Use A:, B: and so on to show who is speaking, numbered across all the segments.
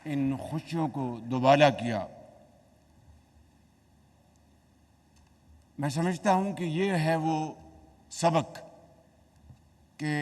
A: ان خوشیوں کو دوبالا کیا۔ میں سمجھتا ہوں کہ یہ ہے وہ سبق کہ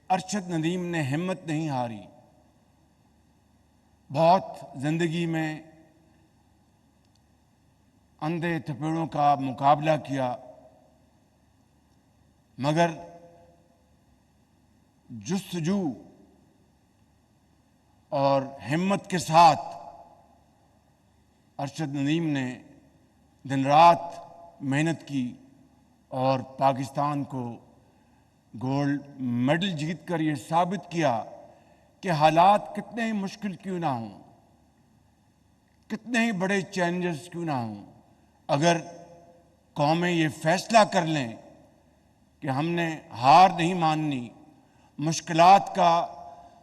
A: ارشد ندیم نے ہمت نہیں ہاری۔ بہت زندگی میں اندھے تھپیڑوں کا مقابلہ کیا، مگر جستجو اور ہمت کے ساتھ ارشد ندیم نے دن رات محنت کی اور پاکستان کو گولڈ میڈل جیت کر یہ ثابت کیا کہ حالات کتنے ہی مشکل کیوں نہ ہوں، کتنے ہی بڑے چیلنجز کیوں نہ ہوں، اگر قومیں یہ فیصلہ کر لیں کہ ہم نے ہار نہیں ماننی، مشکلات کا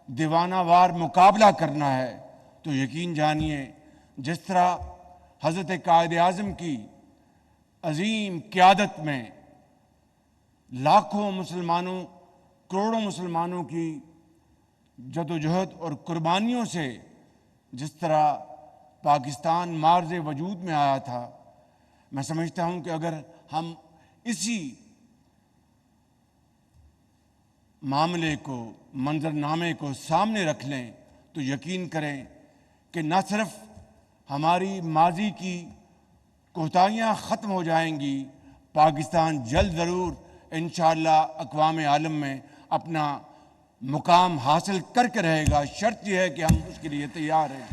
A: دیوانہ وار مقابلہ کرنا ہے، تو یقین جانیے جس طرح حضرت قائد اعظم کی عظیم قیادت میں لاکھوں مسلمانوں، کروڑوں مسلمانوں کی جدوجہد اور قربانیوں سے جس طرح پاکستان معرض وجود میں آیا تھا، میں سمجھتا ہوں کہ اگر ہم اسی معاملے کو، منظرنامے کو سامنے رکھ لیں تو یقین کریں کہ نہ صرف ہماری ماضی کی کوتاہیاں ختم ہو جائیں گی، پاکستان جلد ضرور انشاءاللہ اقوام عالم میں اپنا مقام حاصل کر کے رہے گا۔ شرط یہ ہے کہ ہم اس کے لیے تیار ہیں۔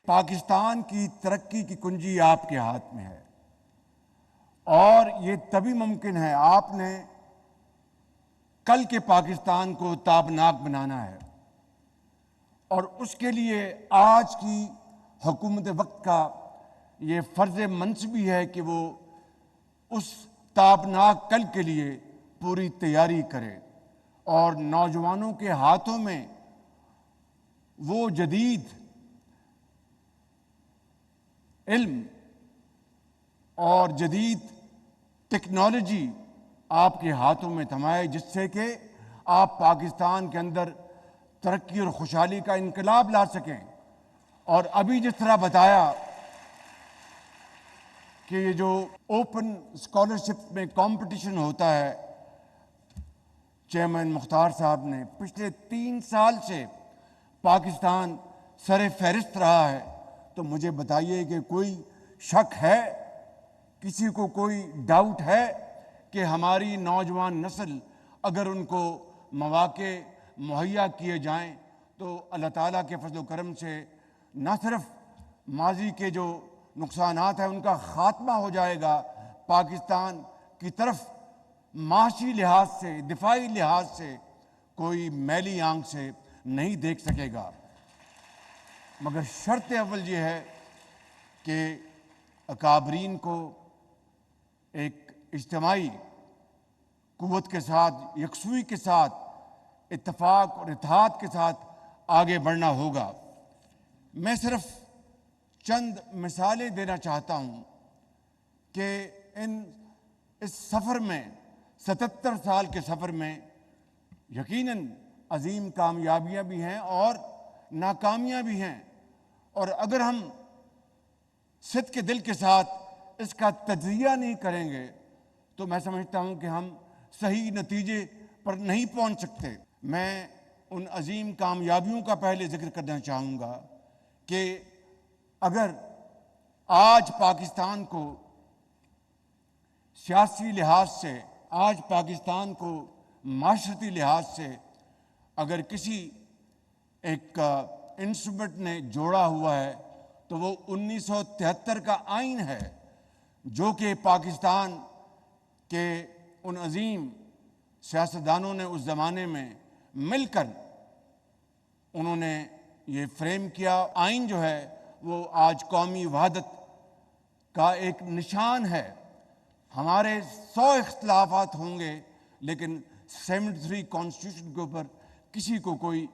A: پاکستان کی ترقی کی کنجی آپ کے ہاتھ میں ہے، اور یہ تبھی ممکن ہے، آپ نے کل کے پاکستان کو تابناک بنانا ہے، اور اس کے لیے آج کی حکومت وقت کا یہ فرض منصبی ہے کہ وہ اس تابناک کل کے لیے پوری تیاری کرے، اور نوجوانوں کے ہاتھوں میں وہ جدید علم اور جدید ٹیکنالوجی آپ کے ہاتھوں میں تھمائے، جس سے کہ آپ پاکستان کے اندر ترقی اور خوشحالی کا انقلاب لا سکیں۔ اور ابھی جس طرح بتایا کہ یہ جو اوپن اسکالرشپ میں کمپٹیشن ہوتا ہے، چیئرمین مختار صاحب نے پچھلے 3 سال سے پاکستان سر فہرست رہا ہے، تو مجھے بتائیے کہ کوئی شک ہے، کسی کو کوئی ڈاؤٹ ہے کہ ہماری نوجوان نسل اگر ان کو مواقع مہیا کیے جائیں تو اللہ تعالیٰ کے فضل و کرم سے نہ صرف ماضی کے جو نقصانات ہیں ان کا خاتمہ ہو جائے گا، پاکستان کی طرف معاشی لحاظ سے، دفاعی لحاظ سے کوئی میلی آنکھ سے نہیں دیکھ سکے گا۔ مگر شرط اول یہ ہے کہ اکابرین کو ایک اجتماعی قوت کے ساتھ، یکسوئی کے ساتھ، اتفاق اور اتحاد کے ساتھ آگے بڑھنا ہوگا۔ میں صرف چند مثالیں دینا چاہتا ہوں کہ اس سفر میں، 77 سال کے سفر میں یقیناً عظیم کامیابیاں بھی ہیں اور ناکامیاں بھی ہیں، اور اگر ہم صدق کے دل کے ساتھ اس کا تجزیہ نہیں کریں گے تو میں سمجھتا ہوں کہ ہم صحیح نتیجے پر نہیں پہنچ سکتے۔ میں ان عظیم کامیابیوں کا پہلے ذکر کرنا چاہوں گا کہ اگر آج پاکستان کو سیاسی لحاظ سے، آج پاکستان کو معاشرتی لحاظ سے اگر کسی ایک انسٹرومنٹ نے جوڑا ہوا ہے تو وہ 1973 کا آئین ہے، جو کہ پاکستان کے ان عظیم سیاستدانوں نے اس زمانے میں مل کر انہوں نے یہ فریم کیا۔ آئین جو ہے وہ آج قومی وحدت کا ایک نشان ہے۔ ہمارے 100 اختلافات ہوں گے لیکن 73 کانسٹیٹیوشن کے اوپر کسی کو کوئی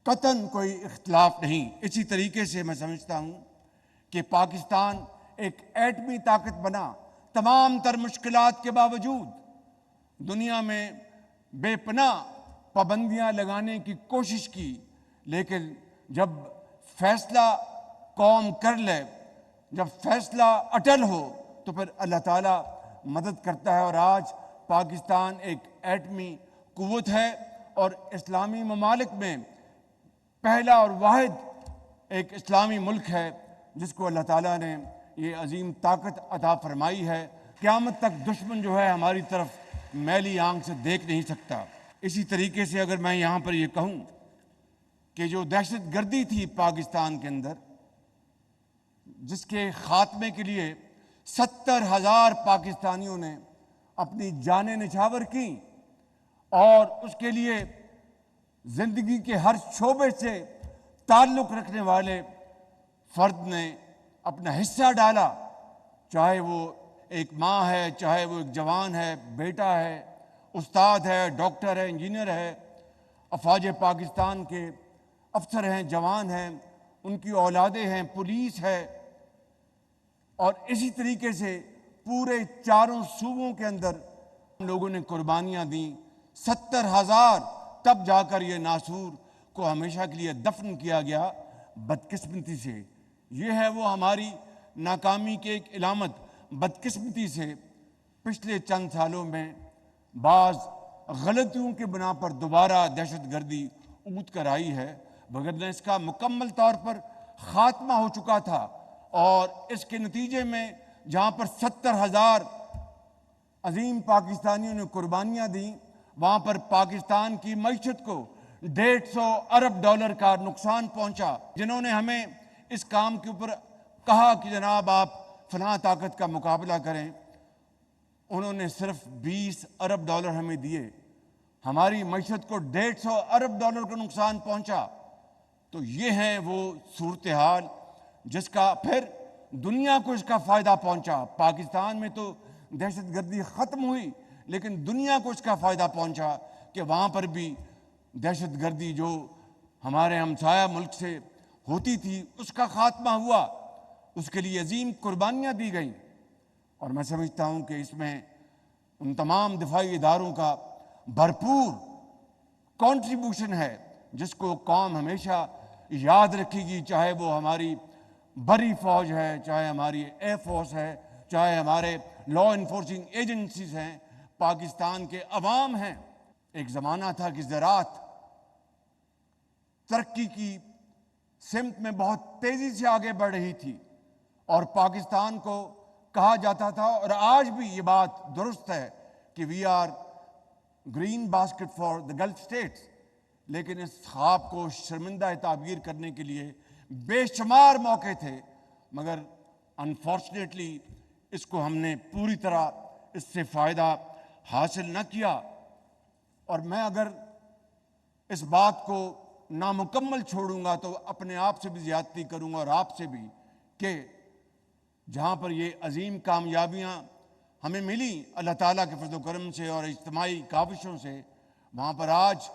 A: قطعاً کوئی اختلاف نہیں۔ اسی طریقے سے میں سمجھتا ہوں کہ پاکستان ایک ایٹمی طاقت بنا، تمام تر مشکلات کے باوجود دنیا میں بے پناہ پابندیاں لگانے کی کوشش کی، لیکن جب فیصلہ قوم کر لے، جب فیصلہ اٹل ہو تو پھر اللہ تعالیٰ مدد کرتا ہے۔ اور آج پاکستان ایک ایٹمی قوت ہے اور اسلامی ممالک میں پہلا اور واحد ایک اسلامی ملک ہے جس کو اللہ تعالیٰ نے یہ عظیم طاقت عطا فرمائی ہے۔ قیامت تک دشمن جو ہے ہماری طرف میلی آنکھ سے دیکھ نہیں سکتا۔ اسی طریقے سے اگر میں یہاں پر یہ کہوں کہ جو دہشت گردی تھی پاکستان کے اندر، جس کے خاتمے کے لیے 70,000 پاکستانیوں نے اپنی جانیں نچھاور کی، اور اس کے لیے زندگی کے ہر شعبے سے تعلق رکھنے والے فرد نے اپنا حصہ ڈالا، چاہے وہ ایک ماں ہے، چاہے وہ ایک جوان ہے، بیٹا ہے، استاد ہے، ڈاکٹر ہے، انجینئر ہے، افواج پاکستان کے افسر ہیں، جوان ہیں، ان کی اولادیں ہیں، پولیس ہے، اور اسی طریقے سے پورے چاروں صوبوں کے اندر لوگوں نے قربانیاں دیں۔ 70,000 تب جا کر یہ ناصور کو ہمیشہ کے لیے دفن کیا گیا بدقسمتی سے۔ یہ ہے وہ ہماری ناکامی کی ایک علامت۔ بدقسمتی سے پچھلے چند سالوں میں بعض غلطیوں کے بنا پر دوبارہ دہشت گردی اونت کر آئی ہے، وگرنہ اس کا مکمل طور پر خاتمہ ہو چکا تھا۔ اور اس کے نتیجے میں جہاں پر 70,000 عظیم پاکستانیوں نے قربانیاں دیں، وہاں پر پاکستان کی معیشت کو $150 ارب کا نقصان پہنچا۔ جنہوں نے ہمیں اس کام کے اوپر کہا کہ جناب آپ فلاں طاقت کا مقابلہ کریں، انہوں نے صرف $20 ارب ہمیں دیے، ہماری معیشت کو $150 ارب کا نقصان پہنچا۔ تو یہ ہے وہ صورتحال جس کا پھر دنیا کو اس کا فائدہ پہنچا۔ پاکستان میں تو دہشت گردی ختم ہوئی، لیکن دنیا کو اس کا فائدہ پہنچا کہ وہاں پر بھی دہشت گردی جو ہمارے ہمسایہ ملک سے ہوتی تھی اس کا خاتمہ ہوا، اس کے لیے عظیم قربانیاں دی گئیں۔ اور میں سمجھتا ہوں کہ اس میں ان تمام دفاعی اداروں کا بھرپور کنٹریبیوشن ہے جس کو قوم ہمیشہ یاد رکھے گی، چاہے وہ ہماری بری فوج ہے، چاہے ہماری ایئر فورس ہے، چاہے ہمارے لا انفورسنگ ایجنسیز ہیں، پاکستان کے عوام ہیں۔ ایک زمانہ تھا کہ زراعت ترقی کی سمت میں بہت تیزی سے آگے بڑھ رہی تھی، اور پاکستان کو کہا جاتا تھا، اور آج بھی یہ بات درست ہے کہ we are green basket for the Gulf states, لیکن اس خواب کو شرمندہ تعبیر کرنے کے لیے بے شمار موقع تھے، مگر انفارچونیٹلی اس کو ہم نے پوری طرح اس سے فائدہ حاصل نہ کیا۔ اور میں اگر اس بات کو نامکمل چھوڑوں گا تو اپنے آپ سے بھی زیادتی کروں گا اور آپ سے بھی، کہ جہاں پر یہ عظیم کامیابیاں ہمیں ملی اللہ تعالیٰ کے فضل و کرم سے اور اجتماعی کاوشوں سے، وہاں پر آج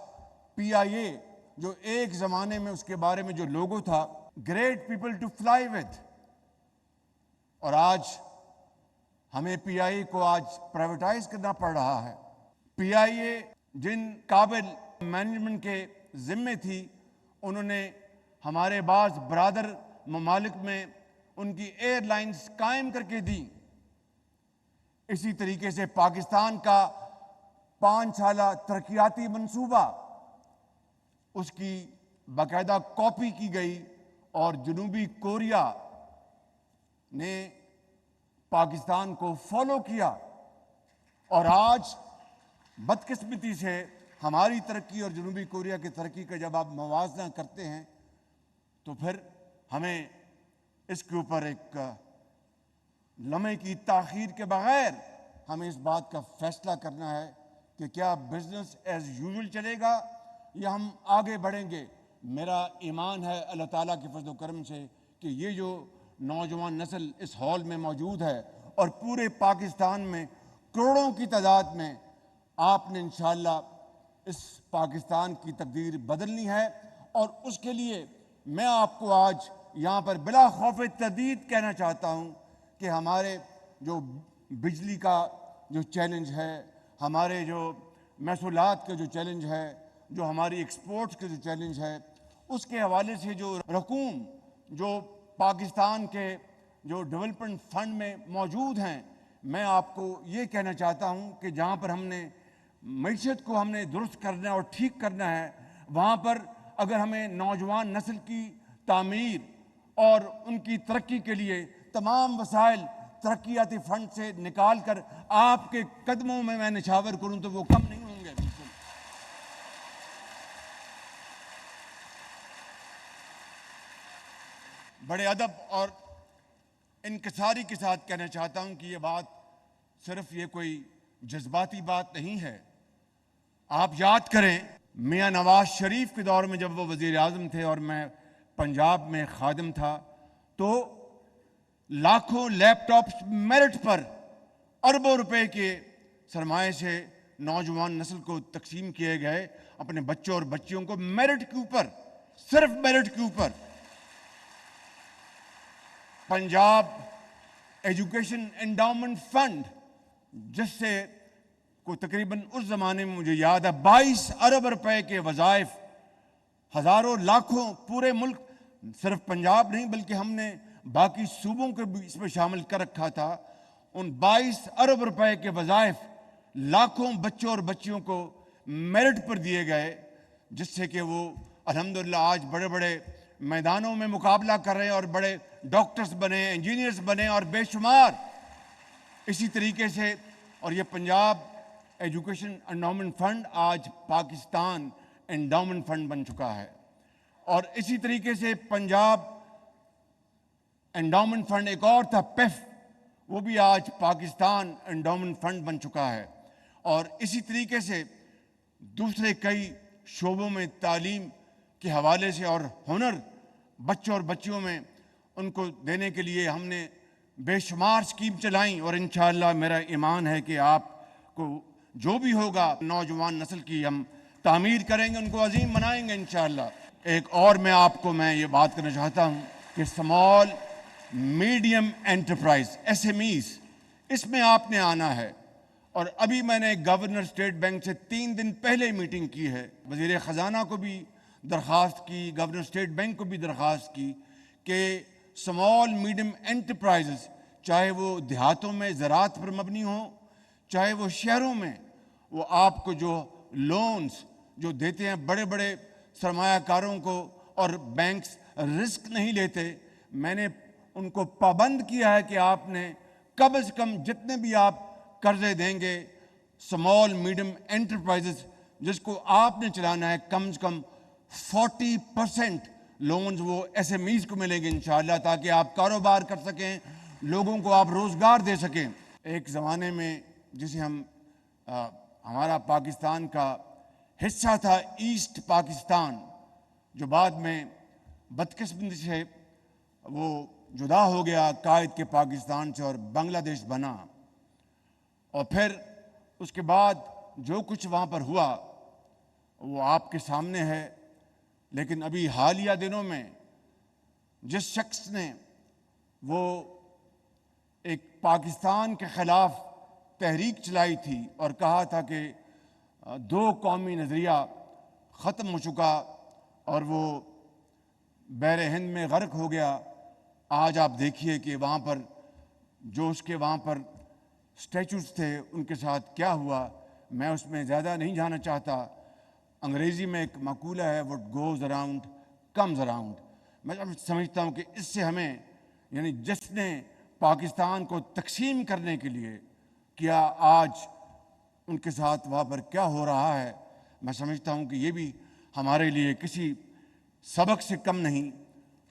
A: پی آئی اے جو ایک زمانے میں اس کے بارے میں جو لوگو تھا great people to fly with, اور آج ہمیں پی آئی اے کو آج پرائیویٹائز کرنا پڑ رہا ہے۔ پی آئی اے جن قابل مینجمنٹ کے ذمے تھی، انہوں نے ہمارے بعض برادر ممالک میں ان کی ایئر لائنز قائم کر کے دی۔ اسی طریقے سے پاکستان کا 5 سالہ ترقیاتی منصوبہ، اس کی باقاعدہ کاپی کی گئی، اور جنوبی کوریا نے پاکستان کو فالو کیا، اور آج بدقسمتی سے ہماری ترقی اور جنوبی کوریا کی ترقی کا جب آپ موازنہ کرتے ہیں تو پھر ہمیں اس کے اوپر ایک لمحے کی تاخیر کے بغیر ہمیں اس بات کا فیصلہ کرنا ہے کہ کیا بزنس ایز یوزول چلے گا یا ہم آگے بڑھیں گے۔ میرا ایمان ہے اللہ تعالیٰ کے فضل و کرم سے کہ یہ جو نوجوان نسل اس ہال میں موجود ہے اور پورے پاکستان میں کروڑوں کی تعداد میں، آپ نے انشاءاللہ اس پاکستان کی تقدیر بدلنی ہے، اور اس کے لیے میں آپ کو آج یہاں پر بلا خوف تردید کہنا چاہتا ہوں کہ ہمارے جو بجلی کا جو چیلنج ہے، ہمارے جو محصولات کا جو چیلنج ہے، جو ہماری ایکسپورٹس کے جو چیلنج ہے اس کے حوالے سے جو رقوم جو پاکستان کے جو ڈیولپمنٹ فنڈ میں موجود ہیں، میں آپ کو یہ کہنا چاہتا ہوں کہ جہاں پر ہم نے معیشت کو ہم نے درست کرنا ہے اور ٹھیک کرنا ہے، وہاں پر اگر ہمیں نوجوان نسل کی تعمیر اور ان کی ترقی کے لیے تمام وسائل ترقیاتی فنڈ سے نکال کر آپ کے قدموں میں نچھاور کروں تو وہ کم نہیں ہوں گے۔ بالکل بڑے ادب اور انکساری کے ساتھ کہنا چاہتا ہوں کہ یہ بات صرف یہ کوئی جذباتی بات نہیں ہے۔ آپ یاد کریں میاں نواز شریف کے دور میں جب وہ وزیر اعظم تھے اور میں پنجاب میں خادم تھا، تو لاکھوں لیپ ٹاپس میرٹ پر اربوں روپے کے سرمایے سے نوجوان نسل کو تقسیم کیے گئے، اپنے بچوں اور بچیوں کو میرٹ کے اوپر، صرف میرٹ کے اوپر۔ پنجاب ایجوکیشن انڈاؤمنٹ فنڈ، جس سے کو تقریباً اس زمانے میں مجھے یاد ہے 22 ارب روپے کے وظائف، ہزاروں لاکھوں پورے ملک، صرف پنجاب نہیں بلکہ ہم نے باقی صوبوں کو بھی اس میں شامل کر رکھا تھا، ان 22 ارب روپے کے وظائف لاکھوں بچوں اور بچیوں کو میرٹ پر دیے گئے، جس سے کہ وہ الحمدللہ آج بڑے بڑے میدانوں میں مقابلہ کر رہے ہیں اور بڑے ڈاکٹرز بنے، انجینئرز بنے اور بے شمار اسی طریقے سے۔ اور یہ پنجاب ایجوکیشن انڈاؤمنٹ فنڈ آج پاکستان انڈاؤمنٹ فنڈ بن چکا ہے، اور اسی طریقے سے پنجاب انڈاؤمنٹ فنڈ ایک اور تھا پیف، وہ بھی آج پاکستان انڈاؤمنٹ فنڈ بن چکا ہے، اور اسی طریقے سے دوسرے کئی شعبوں میں تعلیم کے حوالے سے اور ہنر بچوں اور بچیوں میں ان کو دینے کے لیے ہم نے بے شمار اسکیم چلائیں، اور انشاءاللہ میرا ایمان ہے کہ آپ کو جو بھی ہوگا نوجوان نسل کی ہم تعمیر کریں گے، ان کو عظیم بنائیں گے انشاءاللہ۔ ایک اور میں آپ کو یہ بات کرنا چاہتا ہوں کہ اسمال میڈیم انٹرپرائز SMEs، اس میں آپ نے آنا ہے، اور ابھی میں نے گورنر اسٹیٹ بینک سے 3 دن پہلے میٹنگ کی ہے، وزیر خزانہ کو بھی درخواست کی، گورنر اسٹیٹ بینک کو بھی درخواست کی کہ اسمال میڈیم انٹرپرائزز، چاہے وہ دیہاتوں میں زراعت پر مبنی ہوں، چاہے وہ شہروں میں، وہ آپ کو جو لونز جو دیتے ہیں بڑے بڑے سرمایہ کاروں کو، اور بینکس رسک نہیں لیتے، میں نے ان کو پابند کیا ہے کہ آپ نے کم از کم جتنے بھی آپ قرضے دیں گے اسمال میڈیم انٹرپرائزز جس کو آپ نے چلانا ہے، کم از کم 40% لونز وہ SMEs کو ملیں گے انشاءاللہ، تاکہ آپ کاروبار کر سکیں، لوگوں کو آپ روزگار دے سکیں۔ ایک زمانے میں جسے ہمارا پاکستان کا حصہ تھا ایسٹ پاکستان، جو بعد میں بدقسمتی سے وہ جدا ہو گیا قائد کے پاکستان سے اور بنگلہ دیش بنا، اور پھر اس کے بعد جو کچھ وہاں پر ہوا وہ آپ کے سامنے ہے۔ لیکن ابھی حالیہ دنوں میں جس شخص نے وہ ایک پاکستان کے خلاف تحریک چلائی تھی اور کہا تھا کہ 2 قومی نظریہ ختم ہو چکا اور وہ بحر ہند میں غرق ہو گیا، آج آپ دیکھیے کہ وہاں پر جو اس کے وہاں پر اسٹیچوز تھے ان کے ساتھ کیا ہوا۔ میں اس میں زیادہ نہیں جانا چاہتا، انگریزی میں ایک مقولہ ہے what goes around comes around۔ میں سمجھتا ہوں کہ اس سے ہمیں، یعنی جس نے پاکستان کو تقسیم کرنے کے لیے کیا، آج ان کے ساتھ وہاں پر کیا ہو رہا ہے، میں سمجھتا ہوں کہ یہ بھی ہمارے لیے کسی سبق سے کم نہیں،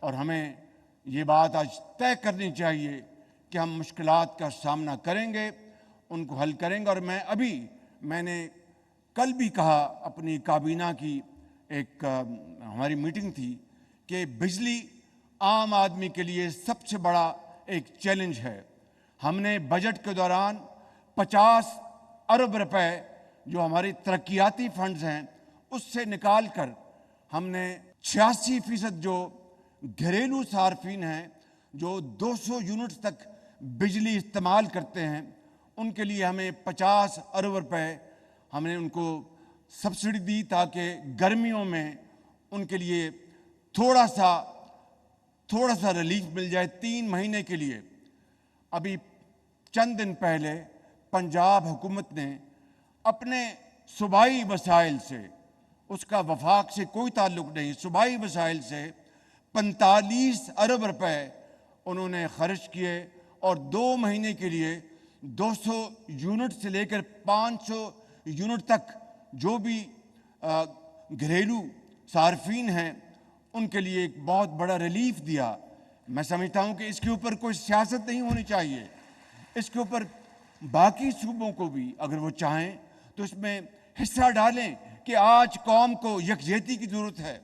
A: اور ہمیں یہ بات آج طے کرنی چاہیے کہ ہم مشکلات کا سامنا کریں گے، ان کو حل کریں گے۔ اور میں نے کل بھی کہا اپنی کابینہ کی ایک ہماری میٹنگ تھی کہ بجلی عام آدمی کے لیے سب سے بڑا ایک چیلنج ہے۔ ہم نے بجٹ کے دوران 50 ارب روپے جو ہماری ترقیاتی فنڈز ہیں اس سے نکال کر ہم نے 86% جو گھریلو صارفین ہیں جو 200 یونٹس تک بجلی استعمال کرتے ہیں ان کے لیے ہمیں 50 ارب روپے ہم نے ان کو سبسڈی دی تاکہ گرمیوں میں ان کے لیے تھوڑا سا ریلیف مل جائے 3 مہینے کے لیے۔ ابھی چند دن پہلے پنجاب حکومت نے اپنے صوبائی وسائل سے، اس کا وفاق سے کوئی تعلق نہیں، صوبائی وسائل سے 45 ارب روپے انہوں نے خرچ کیے اور 2 مہینے کے لیے 200 یونٹ سے لے کر 500 یونٹ تک جو بھی گھریلو صارفین ہیں ان کے لیے ایک بہت بڑا ریلیف دیا۔ میں سمجھتا ہوں کہ اس کے اوپر کوئی سیاست نہیں ہونی چاہیے، اس کے اوپر باقی صوبوں کو بھی اگر وہ چاہیں تو اس میں حصہ ڈالیں کہ آج قوم کو یکجہتی کی ضرورت ہے،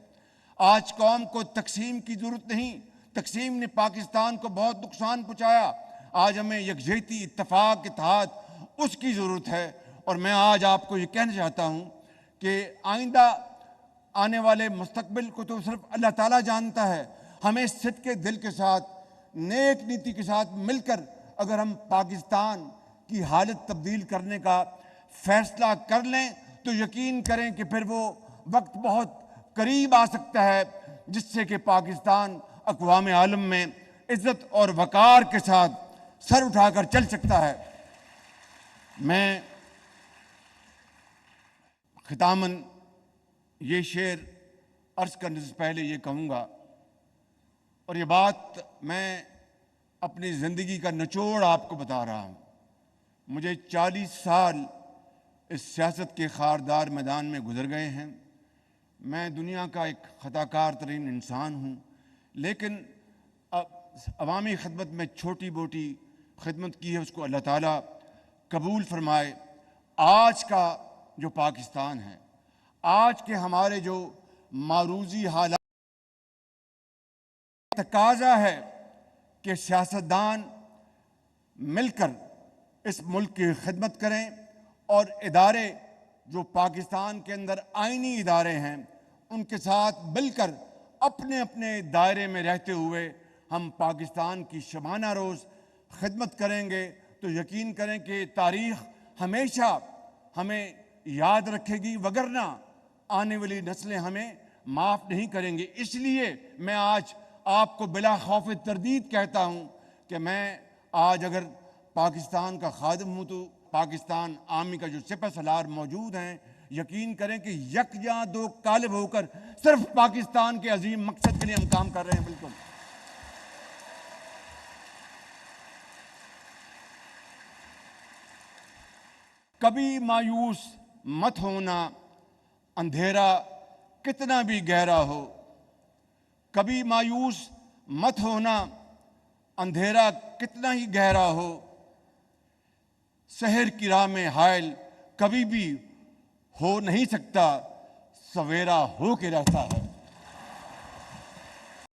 A: آج قوم کو تقسیم کی ضرورت نہیں۔ تقسیم نے پاکستان کو بہت نقصان پہنچایا، آج ہمیں یکجہتی، اتفاق، اتحاد اس کی ضرورت ہے۔ اور میں آج آپ کو یہ کہنا چاہتا ہوں کہ آئندہ آنے والے مستقبل کو تو صرف اللہ تعالیٰ جانتا ہے، ہمیں صدق کے دل کے ساتھ، نیک نیتی کے ساتھ مل کر اگر ہم پاکستان کی حالت تبدیل کرنے کا فیصلہ کر لیں تو یقین کریں کہ پھر وہ وقت بہت قریب آ سکتا ہے جس سے کہ پاکستان اقوام عالم میں عزت اور وقار کے ساتھ سر اٹھا کر چل سکتا ہے۔ میں ختاماً یہ شعر عرض کرنے سے پہلے یہ کہوں گا، اور یہ بات میں اپنی زندگی کا نچوڑ آپ کو بتا رہا ہوں۔ مجھے 40 سال اس سیاست کے خاردار میدان میں گزر گئے ہیں، میں دنیا کا ایک خطا کار ترین انسان ہوں، لیکن عوامی خدمت میں چھوٹی موٹی خدمت کی ہے، اس کو اللہ تعالیٰ قبول فرمائے۔ آج کا جو پاکستان ہے، آج کے ہمارے جو معروضی حالات، تقاضا ہے کہ سیاستدان مل کر اس ملک کی خدمت کریں، اور ادارے جو پاکستان کے اندر آئینی ادارے ہیں ان کے ساتھ مل کر اپنے اپنے دائرے میں رہتے ہوئے ہم پاکستان کی شبانہ روز خدمت کریں گے تو یقین کریں کہ تاریخ ہمیشہ ہمیں یاد رکھے گی، وگرنہ آنے والی نسلیں ہمیں معاف نہیں کریں گے۔ اس لیے میں آج آپ کو بلا خوف تردید کہتا ہوں کہ میں آج اگر پاکستان کا خادم ہوں تو پاکستان آرمی کا جو سپہ سالار موجود ہیں، یقین کریں کہ یکجاں دو قالب ہو کر صرف پاکستان کے عظیم مقصد کے لیے ہم کام کر رہے ہیں۔ بالکل کبھی مایوس مت ہونا، اندھیرا کتنا بھی گہرا ہو۔ کبھی مایوس مت ہونا، اندھیرا کتنا ہی گہرا ہو۔ سحر کی راہ میں حائل کبھی بھی ہو نہیں سکتا، سویرا ہو کے رہتا ہے۔